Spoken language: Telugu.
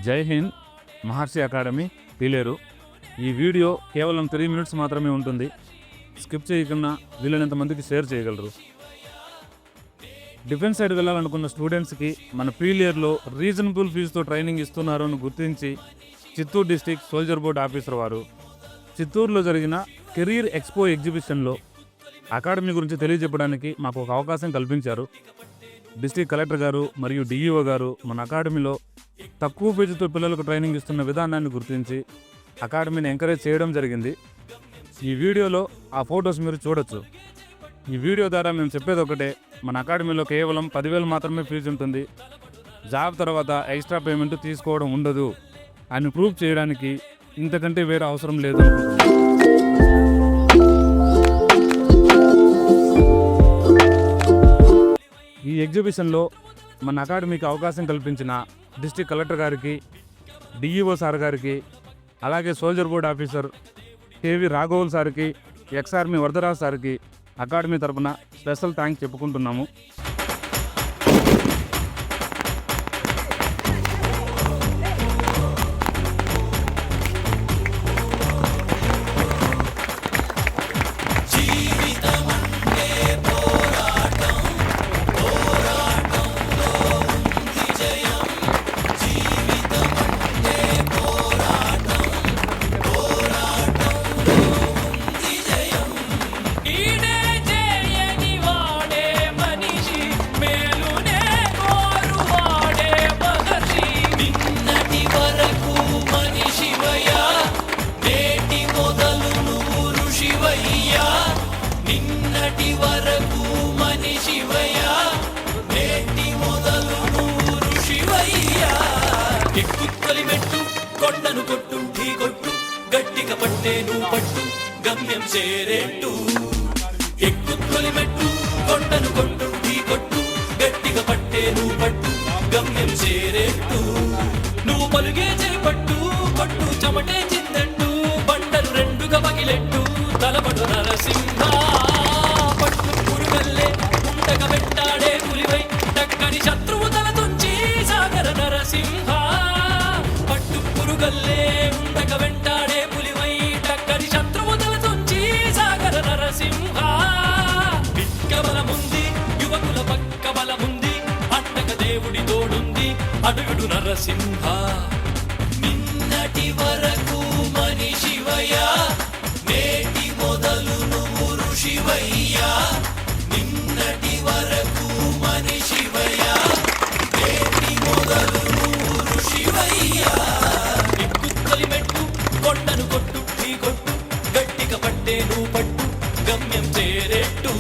జై హింద్ మహర్షి అకాడమీ పీలేరు. ఈ వీడియో కేవలం 3 minutes మాత్రమే ఉంటుంది. స్కిప్ చేయకుండా వీలైనంత మందికి షేర్ చేయగలరు. డిఫెన్స్ సైడ్ వెళ్ళాలనుకున్న స్టూడెంట్స్కి మన పీలేరులో రీజనబుల్ ఫీజుతో ట్రైనింగ్ ఇస్తున్నారు అని గుర్తించి Chittoor district soldier board officer వారు చిత్తూరులో జరిగిన కెరీర్ ఎక్స్పో ఎగ్జిబిషన్లో అకాడమీ గురించి తెలియజెప్పడానికి మాకు ఒక అవకాశం కల్పించారు. డిస్ట్రిక్ట్ కలెక్టర్ గారు మరియు డిఈఓ గారు మన అకాడమీలో తక్కువ ఫీజుతో పిల్లలకు ట్రైనింగ్ ఇస్తున్న విధానాన్ని గుర్తించి అకాడమీని ఎంకరేజ్ చేయడం జరిగింది. ఈ వీడియోలో ఆ ఫొటోస్ మీరు చూడొచ్చు. ఈ వీడియో ద్వారా మేము చెప్పేది ఒకటే, మన అకాడమీలో కేవలం 10,000 మాత్రమే ఫీజు ఉంటుంది. జాబ్ తర్వాత ఎక్స్ట్రా పేమెంట్ తీసుకోవడం ఉండదు అని ప్రూవ్ చేయడానికి ఇంతకంటే వేరే అవసరం లేదు. ఈ ఎగ్జిబిషన్లో మన అకాడమీకి అవకాశం కల్పించిన డిస్ట్రిక్ట్ కలెక్టర్ గారికి, డిఈఓ సార్ గారికి, అలాగే సోల్జర్ బోర్డ్ ఆఫీసర్ కేవి రాఘవుల్ సార్కి, ఎక్స్ ఆర్మీ వరదరాజ్ సార్కి అకాడమీ తరఫున స్పెషల్ థ్యాంక్స్ చెప్పుకుంటున్నాము. నిన్నటి వరకు మనిషివయ్యా, నేటి మొదలు నూరు శివయ్యా. ఎక్కుత్తొలి మెట్టు కొండను కొట్టు, ఢీ కొట్టు, గట్టిగా పట్టే నువ్వు పట్టు, గమ్యం చేరేట్టు. ఎక్కుత్తొలి మెట్టు కొండను కొట్టు, ఢీ కొట్టు, గట్టిగా పట్టే నువ్వు పట్టు, గమ్యం చేరేట్టు. నువ్వు పలుగే చేపట్టు, పట్టు చెమటే చిందంటూ, బండలు రెండుగా పగిలెట్టు, తలపడు నరసింహ. పట్టు పురుగల్లే ఉండగ వెంటాడే పులివై, టక్కని శత్రువు తల తుంచి సాగర నరసింహ. పట్టు పురుగల్లే ఉండగ వెంటాడే పులివై, టక్కని శత్రువు తల తుంచి సాగర నరసింహ. పిక్క బలముంది, యువకుల పక్క బలముంది, అండగ దేవుడి తోడుంది, అడుగుడు నరసింహ. నిన్నటి వరకు మనిషివయ్యా, నేటి మొదలు నువ్వు ఋషివయ్యా. నిన్నటి వరకు మనిషివయ్యా, నేటి మొదలు నువ్వు ఋషివయ్యా. ఎక్కుత్తొలి మెట్టు కొండను కొట్టు, ఢీ కొట్టు, గట్టిగా పట్టే నువ్వు పట్టు, గమ్యం చేరేట్టు.